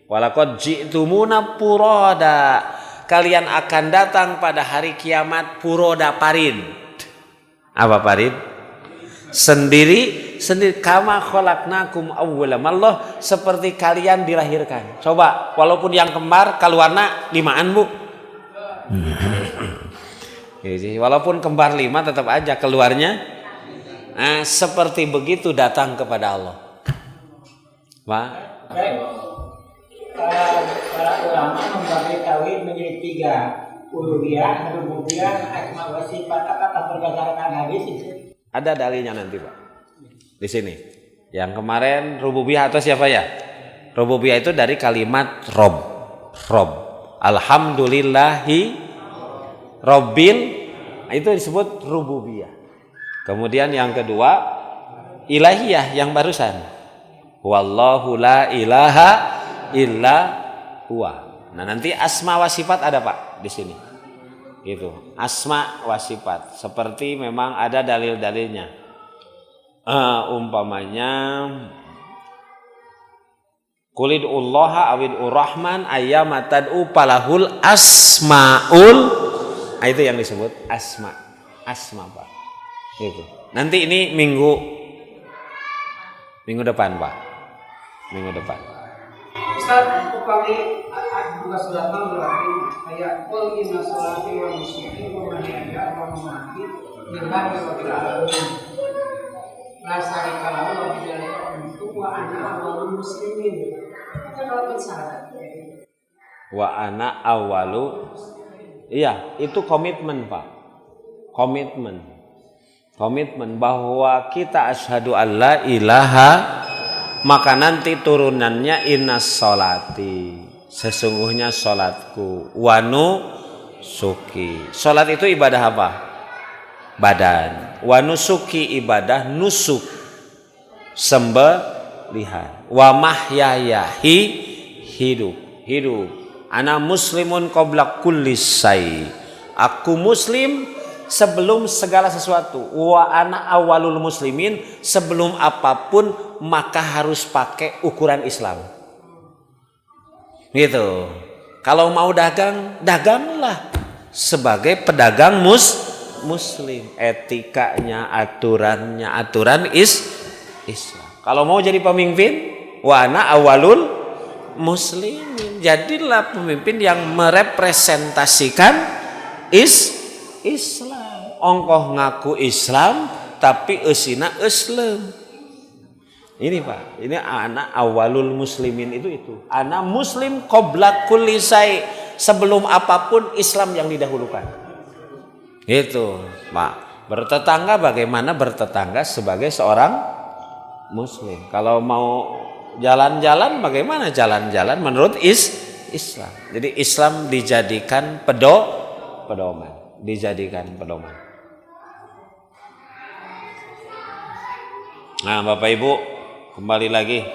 Walaqad ji'tumuna furada. Kalian akan datang pada hari kiamat furoda parin. Apa parin? Sendiri. Kama khalaqnakum awwala marrah, seperti kalian dilahirkan. Coba, walaupun yang kembar keluarna limaan Bu. Walaupun kembar 5 tetap aja keluarnya. Nah, seperti begitu datang kepada Allah. Pak. Para ulama membagi tauhid menjadi 3, uluhiyah, rububiyah, asma wa sifat, apakah berdasarkan hadis itu? Ada dalilnya nanti Pak. Di sini. Yang kemarin rububiyah atau siapa ya? Rububiyah itu dari kalimat Rob. Alhamdulillahi Robbil, itu disebut rububiyah. Kemudian yang kedua ilahiyah yang barusan. Wallahu la ilaha illa huwa. Nah, nanti asma wa sifat ada Pak di sini. Gitu. Asma wa sifat. Seperti memang ada dalil-dalilnya. Umpamanya Qulid'ullaha awid'ur rahman ayyamatad'u palahul asmaul. Itu yang disebut asma. Asma Pak. Gitu. Nanti ini minggu depan Pak. Minggu depan. Ustaz, upami buka surat berarti kayak qul inna sholati wa nusuki wa mahyaya wa mamati lillahi rabbil alamin. La syarika lahu wa bidzalika wa ana awwalul muslimin. Itu kalau syarat. Wa ana awwalu. Iya, itu komitmen Pak. Komitmen bahwa kita asyhadu alla ilaha, maka nanti turunannya innas sholati, sesungguhnya sholatku, wanu suki. Sholat itu ibadah apa? Badan. Wanu suki ibadah nusuk, sembelihan. Wa mahyayahi hidup. Ana muslimun qabla kulli syai. Aku muslim sebelum segala sesuatu. Wa ana awalul muslimin, sebelum apapun maka harus pakai ukuran Islam. Gitu. Kalau mau dagang, daganglah sebagai pedagang muslim. Etikanya, aturan Islam. Kalau mau jadi pemimpin, wa ana awalul muslimin. Jadilah pemimpin yang merepresentasikan Islam. Ongkoh ngaku Islam tapi eusina Islam. Ini Pak, ini anak awalul muslimin itu. Anak muslim qabla kulli syai, sebelum apapun Islam yang didahulukan. Itu, Pak. Bertetangga, bagaimana bertetangga sebagai seorang muslim? Kalau mau jalan-jalan, bagaimana jalan-jalan menurut Islam? Jadi Islam dijadikan pedoman. Nah, Bapak Ibu, kembali lagi.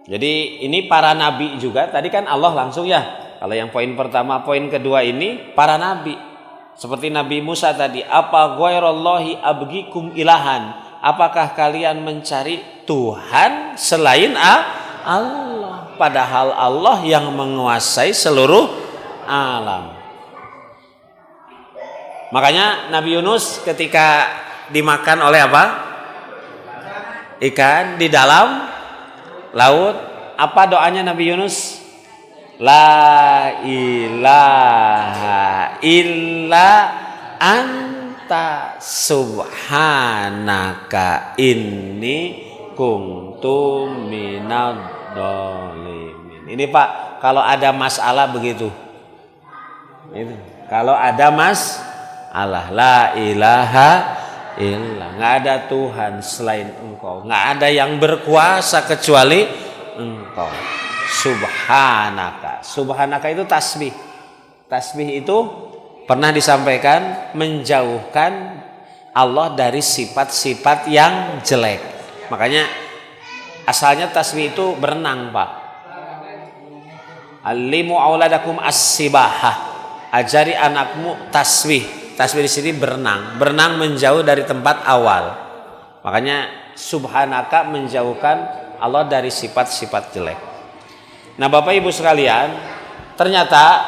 Jadi ini para nabi juga. Tadi kan Allah langsung ya. Kalau yang poin pertama, poin kedua ini para nabi. Seperti Nabi Musa tadi, apa ghairallahi abgikum ilahan? Apakah kalian mencari Tuhan selain Allah? Padahal Allah yang menguasai seluruh alam. Makanya Nabi Yunus ketika dimakan oleh apa? Ikan di dalam laut. Apa doanya Nabi Yunus? La ilaha illa anta subhanaka inni kuntu minadh dhalimin. Ini Pak, kalau ada masalah begitu. Itu. Kalau ada Allah, la ilaha illa, nggak ada Tuhan selain Engkau, nggak ada yang berkuasa kecuali Engkau. Subhanaka itu tasbih. Tasbih itu pernah disampaikan menjauhkan Allah dari sifat-sifat yang jelek. Makanya asalnya tasbih itu berenang Pak. Alimu auladakum as-sibahah, ajari anakmu tasbih. Tasbih di sini berenang menjauh dari tempat awal. Makanya subhanaka menjauhkan Allah dari sifat-sifat jelek. Nah, Bapak Ibu sekalian, ternyata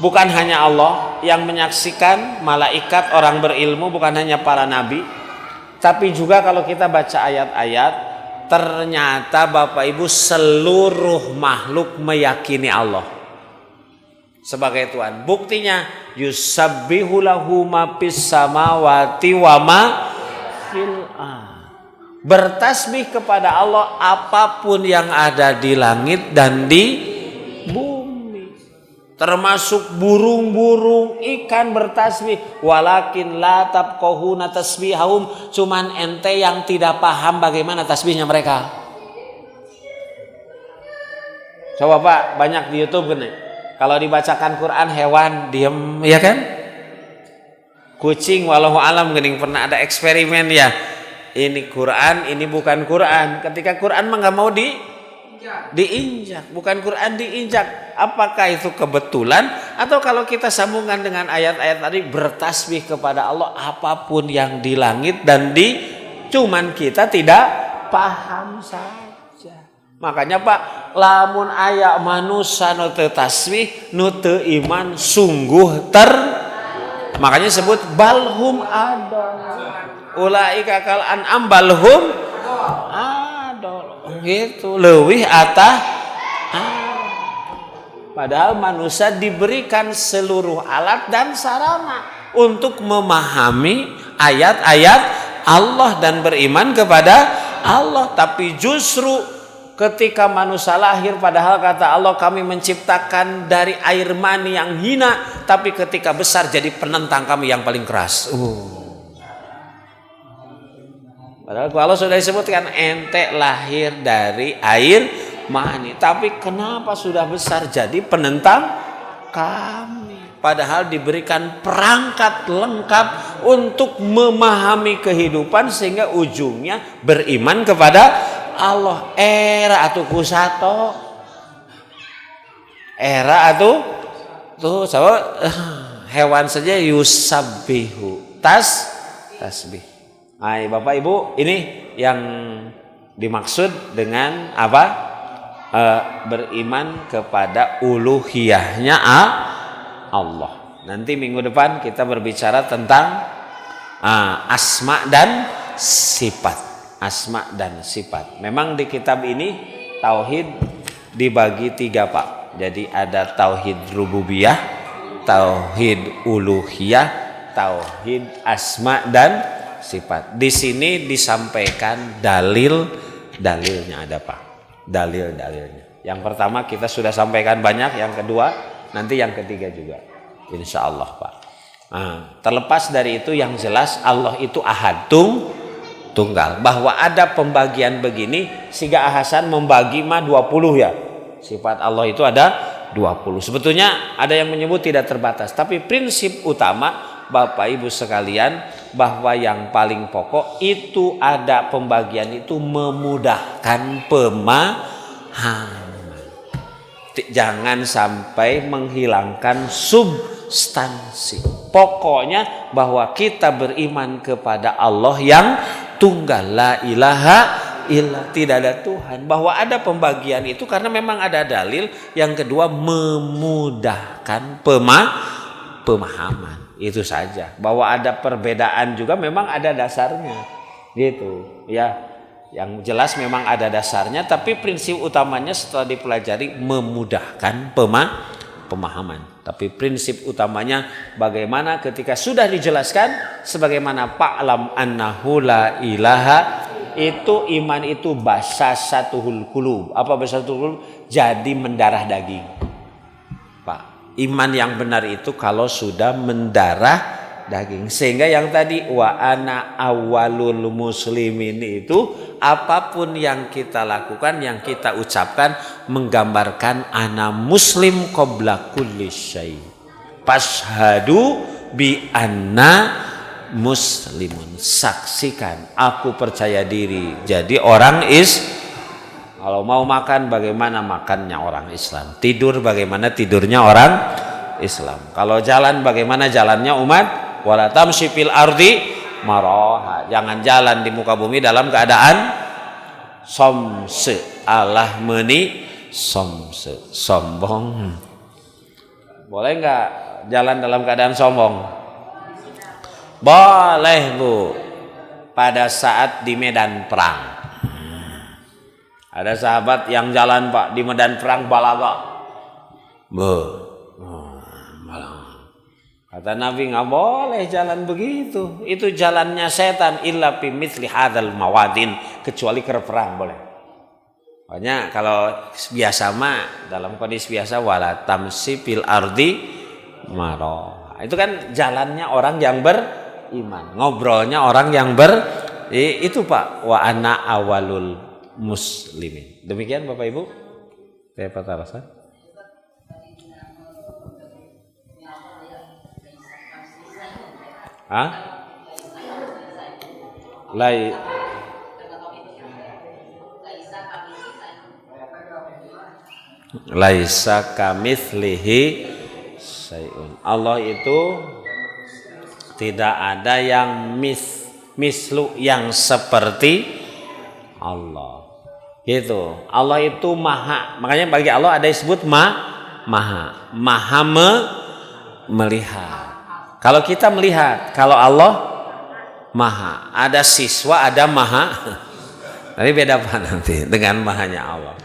bukan hanya Allah yang menyaksikan, malaikat, orang berilmu, bukan hanya para nabi, tapi juga kalau kita baca ayat-ayat, ternyata Bapak Ibu seluruh makhluk meyakini Allah sebagai Tuhan. Buktinya yusabbihu lahu ma fis samawati wa ma fil ardh. Bertasbih kepada Allah apapun yang ada di langit dan di bumi. Termasuk burung-burung, ikan bertasbih. Walakin la tabqahuna tasbihahum, cuman ente yang tidak paham bagaimana tasbihnya mereka. Coba Pak, banyak di YouTube kan. Kalau dibacakan Quran hewan diem, ya kan? Kucing walau alam geuning pernah ada eksperimen ya. Ini Quran, ini bukan Quran. Ketika Quran mah nggak mau diinjak, bukan Quran diinjak. Apakah itu kebetulan atau kalau kita sambungkan dengan ayat-ayat tadi bertasbih kepada Allah apapun yang di langit dan di cuman kita tidak paham saja. Makanya Pak, lamun aya manusia nu teu tasbih, nu teu iman sungguh makanya sebut balhum adol. Ulaika kal an'am balhum adol. Gitu, leuwih atah. Padahal manusia diberikan seluruh alat dan sarana untuk memahami ayat-ayat Allah dan beriman kepada Allah. Tapi justru ketika manusia lahir, padahal kata Allah kami menciptakan dari air mani yang hina, tapi ketika besar jadi penentang kami yang paling keras. Padahal Allah sudah disebutkan ente lahir dari air mani, tapi kenapa sudah besar jadi penentang kami? Padahal diberikan perangkat lengkap untuk memahami kehidupan sehingga ujungnya beriman kepada Allah. Era atuh kusato, era atuh tuh sama hewan saja yusabbihu tasbih. Hai Bapak Ibu, ini yang dimaksud dengan apa? Beriman kepada uluhiyahnya Allah. Nanti minggu depan kita berbicara tentang asma dan sifat. Asma dan sifat. Memang di kitab ini tauhid dibagi 3 Pak. Jadi ada tauhid rububiyah, tauhid uluhiyah, tauhid asma dan sifat. Di sini disampaikan dalilnya ada Pak. Dalilnya. Yang pertama kita sudah sampaikan banyak, yang kedua nanti yang ketiga juga. Insya Allah Pak. Terlepas dari itu yang jelas Allah itu ahad tunggal. Bahwa ada pembagian begini, Siga Hasan membagi mah 20 ya. Sifat Allah itu ada 20. Sebetulnya ada yang menyebut tidak terbatas, tapi prinsip utama Bapak Ibu sekalian bahwa yang paling pokok itu ada pembagian itu memudahkan pemahaman. Jangan sampai menghilangkan substansi. Pokoknya bahwa kita beriman kepada Allah yang tunggal, la ilaha illallah, tidak ada Tuhan. Bahwa ada pembagian itu karena memang ada dalil. Yang kedua memudahkan pemahaman. Itu saja. Bahwa ada perbedaan juga memang ada dasarnya. Gitu ya. Yang jelas memang ada dasarnya, tapi prinsip utamanya setelah dipelajari memudahkan pemahaman. Tapi prinsip utamanya bagaimana ketika sudah dijelaskan sebagaimana fa'lam annahu la ilaha, itu iman itu basasatul qulub. Apa basasatul qulub? Jadi mendarah daging. Pak, iman yang benar itu kalau sudah mendarah daging. Sehingga yang tadi wa ana awwalul muslimin itu apapun yang kita lakukan, yang kita ucapkan menggambarkan ana muslim qabla kulli syai. Fashhadu bi anna muslimun. Saksikan aku percaya diri. Jadi orang kalau mau makan bagaimana makannya orang Islam, tidur bagaimana tidurnya orang Islam, kalau jalan bagaimana jalannya umat, wala tamshi fil ardi maraha, jangan jalan di muka bumi dalam keadaan somse, Allah meni somse, sombong. Boleh nggak jalan dalam keadaan sombong? Boleh Bu, pada saat di medan perang. Ada sahabat yang jalan Pak di medan perang balaga. Kata Nabi nggak boleh jalan begitu. Itu jalannya setan, illa fi mithli hadzal mawadin, kecuali ke perang boleh. Makanya kalau biasa mah dalam kondisi biasa wala tamsi fil ardi maro. Itu kan jalannya orang yang beriman, ngobrolnya orang yang itu Pak, wa ana awalul muslimin. Demikian Bapak Ibu. Saya Pak Rasa. Hah? Lai Laisa kamitslihi syai'un. Allah itu tidak ada yang mislu yang seperti Allah. Gitu. Allah itu maha. Makanya bagi Allah ada disebut maha. Maha melihat. Kalau kita melihat, kalau Allah maha. Ada siswa, ada maha. Tapi beda apa nanti dengan mahanya Allah.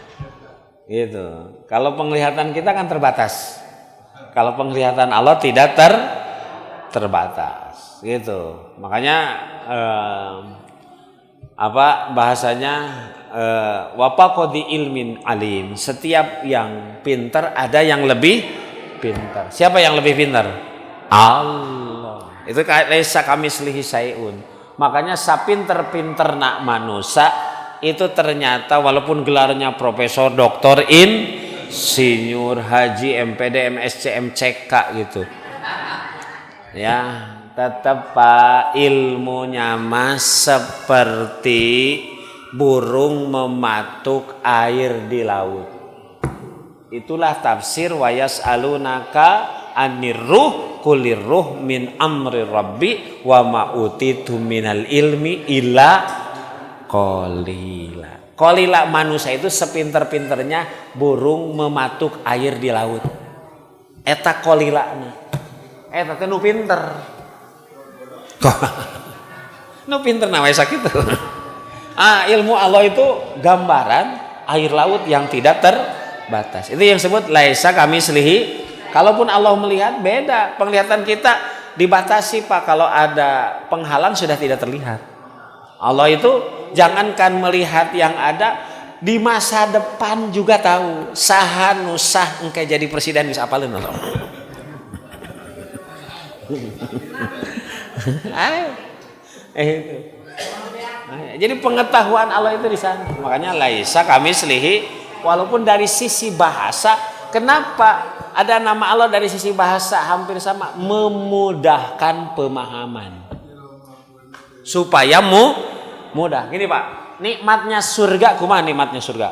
Gitu. Kalau penglihatan kita kan terbatas. Kalau penglihatan Allah tidak terbatas. Gitu. Makanya bahasanya wafaqodi ilmin alim. Setiap yang pintar ada yang lebih pintar. Siapa yang lebih pintar? Allah. Itu laisa kamitslihi syai'un. Makanya sapinter-pinter nak manusia itu ternyata walaupun gelarnya profesor, doktor, insinyur, haji, MPD, MSc, MCK gitu. Ya, tetap Pak ilmunya mas seperti burung mematuk air di laut. Itulah tafsir wa yas'alunaka anirruh kulirruh min amri rabbi wa ma utitu minal ilmi illa kolila manusia itu sepinter-pinternya burung mematuk air di laut. Eta kolilana. Eta teh nu pinter. Nu pinter namanya sakitu. Ilmu Allah itu gambaran air laut yang tidak terbatas. Itu yang disebut laisa kamitslihi. Kalaupun Allah melihat beda. Penglihatan kita dibatasi Pak. Kalau ada penghalang sudah tidak terlihat. Allah itu jangankan melihat yang ada, di masa depan juga tahu. Saha nu sah engke jadi presiden geus apaleun Allah. Jadi pengetahuan Allah itu di sana. Makanya laisa kamitslihi, walaupun dari sisi bahasa, kenapa ada nama Allah dari sisi bahasa hampir sama? Memudahkan pemahaman. Supaya mudah. Gini Pak, nikmatnya surga kumaha nikmatnya surga?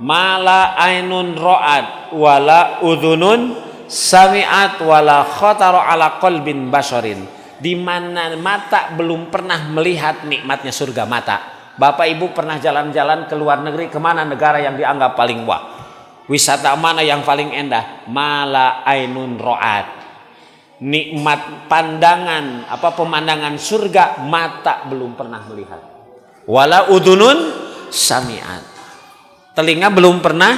Mala ainun ra'at wala udhunun sami'at wala khatara ala qalbin basharin. Di mana mata belum pernah melihat nikmatnya surga mata. Bapak Ibu pernah jalan-jalan ke luar negeri, kemana negara yang dianggap paling wah? Wisata mana yang paling endah? Mala ainun ra'at. Nikmat pandangan pemandangan surga mata belum pernah melihat. Wala udhunun sami'at. Telinga belum pernah.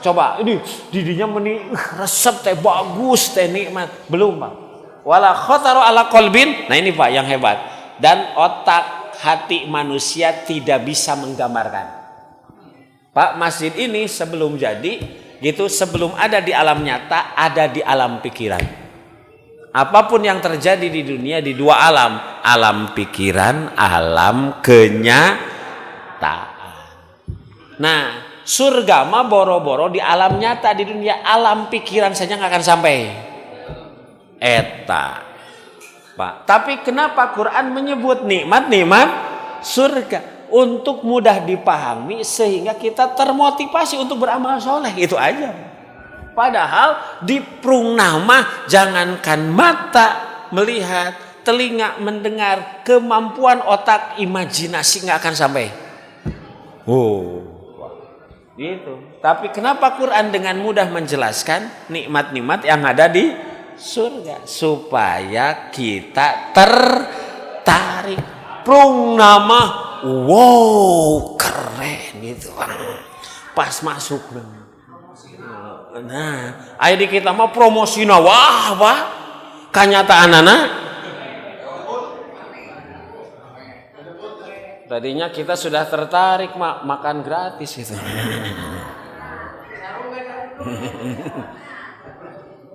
Coba ini didinya resep teh bagus teh nikmat belum Pak. Wala khataru ala qalbin. Nah ini Pak yang hebat. Dan otak hati manusia tidak bisa menggambarkan. Pak, masjid ini sebelum jadi gitu, sebelum ada di alam nyata, ada di alam pikiran. Apapun yang terjadi di dunia di dua alam, alam pikiran, alam kenyataan. Nah, surga mah boro-boro di alam nyata di dunia, alam pikiran saja nggak akan sampai. Eta, Pak. Tapi kenapa Quran menyebut nikmat surga untuk mudah dipahami sehingga kita termotivasi untuk beramal soleh, itu aja. Padahal di prungnama jangankan mata melihat, telinga mendengar, kemampuan otak imajinasi nggak akan sampai. Gitu. Tapi kenapa Quran dengan mudah menjelaskan nikmat-nikmat yang ada di surga supaya kita tertarik. Prungnama, wow keren gitu. Pas masuk. Nah, ID kita mah promosina wah Pak. Kanyataanana tadinya kita sudah tertarik makan gratis itu.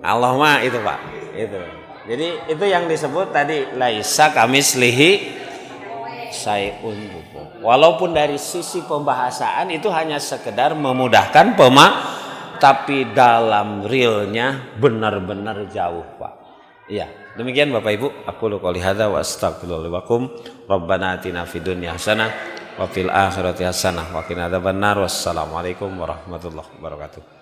Allah mah itu Pak, itu. Jadi itu yang disebut tadi laisa kamitslihi syai'un. Walaupun dari sisi pembahasan itu hanya sekedar memudahkan tapi dalam realnya benar-benar jauh Pak. Iya, demikian Bapak Ibu, aku qouli hadza wa astaghfirullah lakum. Rabbana atina fid dunya hasanah wa fil akhirati hasanah wa qina adzabannar. Wassalamualaikum warahmatullahi wabarakatuh.